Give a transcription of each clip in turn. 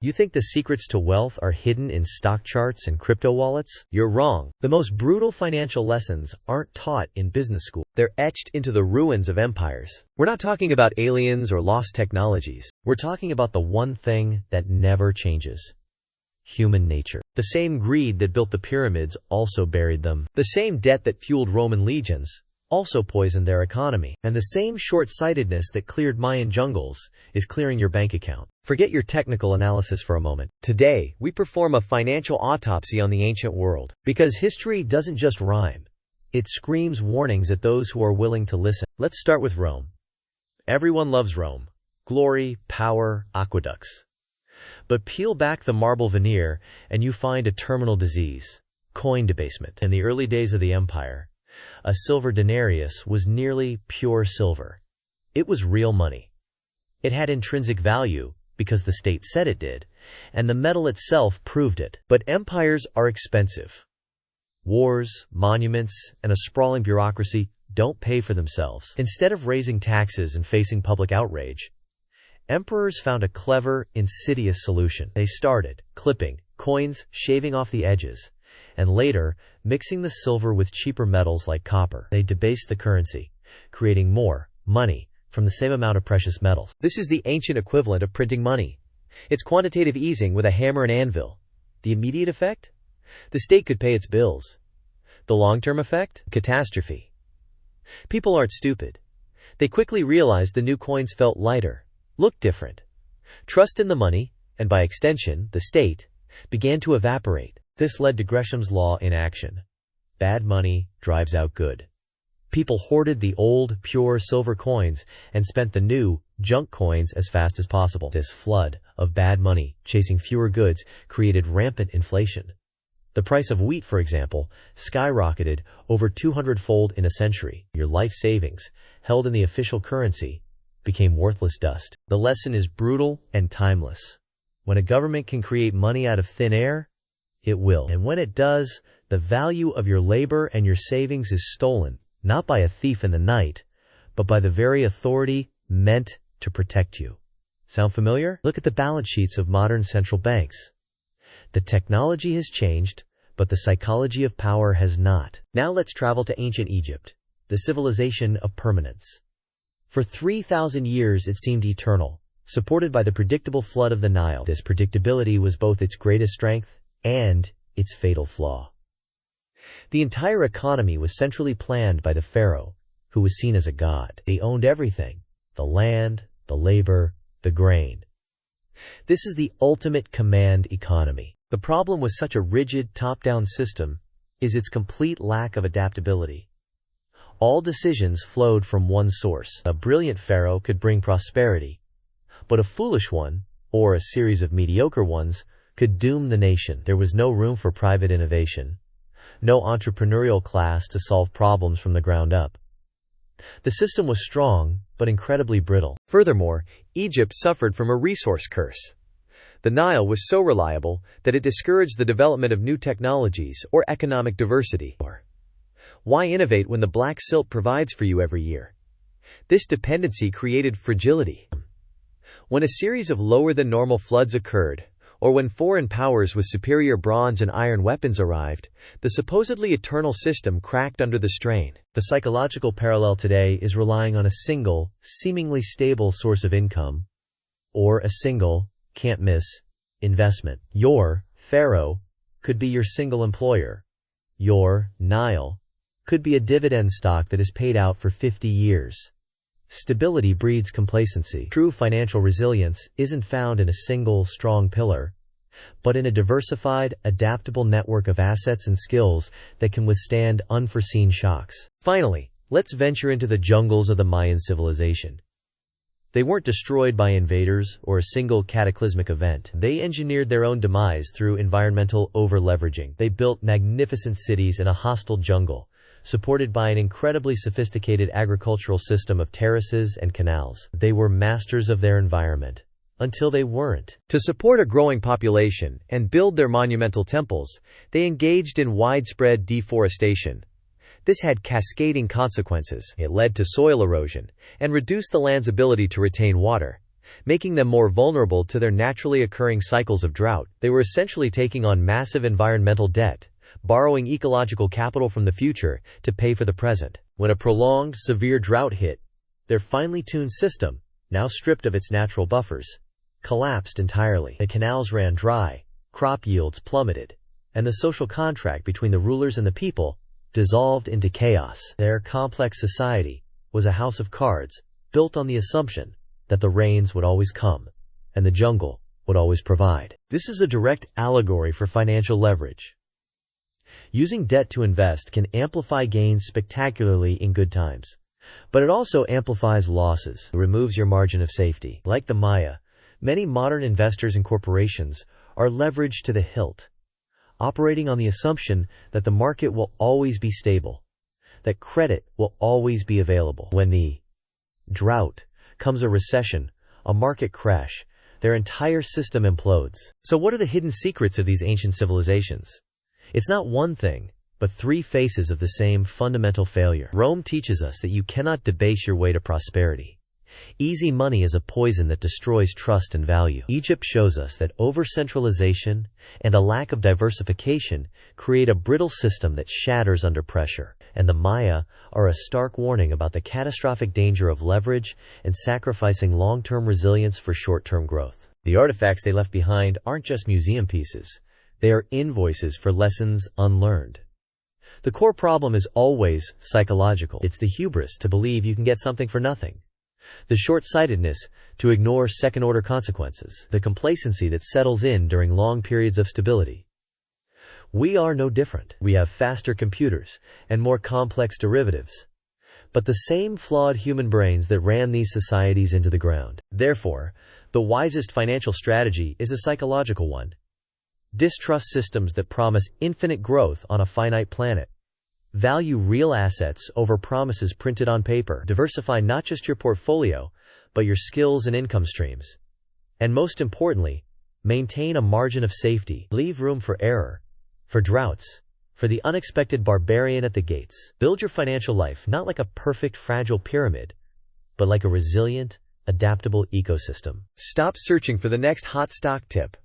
You think the secrets to wealth are hidden in stock charts and crypto wallets? You're wrong. The most brutal financial lessons aren't taught in business school. They're etched into the ruins of empires. We're not talking about aliens or lost technologies. We're talking about the one thing that never changes: human nature. The same greed that built the pyramids also buried them. The same debt that fueled Roman legions also poisoned their economy. And the same short-sightedness that cleared Mayan jungles is clearing your bank account. Forget your technical analysis for a moment. Today, we perform a financial autopsy on the ancient world. Because history doesn't just rhyme. It screams warnings at those who are willing to listen. Let's start with Rome. Everyone loves Rome. Glory, power, aqueducts. But peel back the marble veneer and you find a terminal disease: coin debasement. In the early days of the empire, a silver denarius was nearly pure silver. It was real money. It had intrinsic value because the state said it did, and the metal itself proved it. But empires are expensive. Wars, monuments, and a sprawling bureaucracy don't pay for themselves. Instead of raising taxes and facing public outrage, emperors found a clever, insidious solution. They started clipping coins, shaving off the edges, and later mixing the silver with cheaper metals like copper. They debased the currency, creating more money from the same amount of precious metals. This is the ancient equivalent of printing money. It's quantitative easing with a hammer and anvil. The immediate effect? The state could pay its bills. The long-term effect? Catastrophe. People aren't stupid. They quickly realized the new coins felt lighter, looked different. Trust in the money, and by extension, the state, began to evaporate. This led to Gresham's law in action. Bad money drives out good. People hoarded the old, pure silver coins and spent the new, junk coins as fast as possible. This flood of bad money, chasing fewer goods, created rampant inflation. The price of wheat, for example, skyrocketed over 200-fold in a century. Your life savings, held in the official currency, became worthless dust. The lesson is brutal and timeless. When a government can create money out of thin air, it will. And when it does, the value of your labor and your savings is stolen, not by a thief in the night, but by the very authority meant to protect you. Sound familiar? Look at the balance sheets of modern central banks. The technology has changed, but the psychology of power has not. Now let's travel to ancient Egypt, the civilization of permanence. For 3,000 years it seemed eternal, supported by the predictable flood of the Nile. This predictability was both its greatest strength and its fatal flaw. The entire economy was centrally planned by the pharaoh, who was seen as a god. They owned everything: the land, the labor, the grain. This is the ultimate command economy. The problem with such a rigid, top-down system is its complete lack of adaptability. All decisions flowed from one source. A brilliant pharaoh could bring prosperity, but a foolish one, or a series of mediocre ones, could doom the nation. There was no room for private innovation, no entrepreneurial class to solve problems from the ground up. The system was strong, but incredibly brittle. Furthermore, Egypt suffered from a resource curse. The Nile was so reliable that it discouraged the development of new technologies or economic diversity. Why innovate when the black silt provides for you every year? This dependency created fragility. When a series of lower-than-normal floods occurred, or when foreign powers with superior bronze and iron weapons arrived, the supposedly eternal system cracked under the strain. The psychological parallel today is relying on a single, seemingly stable source of income, or a single, can't-miss, investment. Your pharaoh could be your single employer. Your Nile could be a dividend stock that is paid out for 50 years. Stability breeds complacency. True financial resilience isn't found in a single, strong pillar, but in a diversified, adaptable network of assets and skills that can withstand unforeseen shocks. Finally, let's venture into the jungles of the Mayan civilization. They weren't destroyed by invaders or a single cataclysmic event. They engineered their own demise through environmental over-leveraging. They built magnificent cities in a hostile jungle, supported by an incredibly sophisticated agricultural system of terraces and canals. They were masters of their environment, until they weren't. To support a growing population and build their monumental temples, they engaged in widespread deforestation. This had cascading consequences. It led to soil erosion and reduced the land's ability to retain water. making them more vulnerable to their naturally occurring cycles of drought. They were essentially taking on massive environmental debt, borrowing ecological capital from the future to pay for the present. When a prolonged, severe drought hit, their finely tuned system, now stripped of its natural buffers, collapsed entirely. The canals ran dry, crop yields plummeted, and the social contract between the rulers and the people dissolved into chaos. Their complex society was a house of cards built on the assumption that the rains would always come and the jungle would always provide. This is a direct allegory for financial leverage. Using debt to invest can amplify gains spectacularly in good times, but it also amplifies losses. It removes your margin of safety. Like the Maya, many modern investors and corporations are leveraged to the hilt, operating on the assumption that the market will always be stable, that credit will always be available. When the drought comes a recession, a market crash, their entire system implodes. So what are the hidden secrets of these ancient civilizations? It's not one thing, but three faces of the same fundamental failure. Rome teaches us that you cannot debase your way to prosperity. Easy money is a poison that destroys trust and value. Egypt shows us that over-centralization and a lack of diversification create a brittle system that shatters under pressure. And the Maya are a stark warning about the catastrophic danger of leverage and sacrificing long-term resilience for short-term growth. The artifacts they left behind aren't just museum pieces. They are invoices for lessons unlearned. The core problem is always psychological. It's the hubris to believe you can get something for nothing, the short-sightedness to ignore second-order consequences, the complacency that settles in during long periods of stability. We are no different. We have faster computers and more complex derivatives, but the same flawed human brains that ran these societies into the ground. Therefore, the wisest financial strategy is a psychological one. Distrust systems that promise infinite growth on a finite planet. Value real assets over promises printed on paper. Diversify not just your portfolio, but your skills and income streams. And most importantly, maintain a margin of safety. Leave room for error, for droughts, for the unexpected barbarian at the gates. Build your financial life not like a perfect, fragile pyramid, but like a resilient, adaptable ecosystem. Stop searching for the next hot stock tip.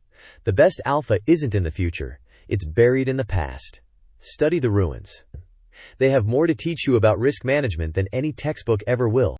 The best alpha isn't in the future, it's buried in the past. Study the ruins. They have more to teach you about risk management than any textbook ever will.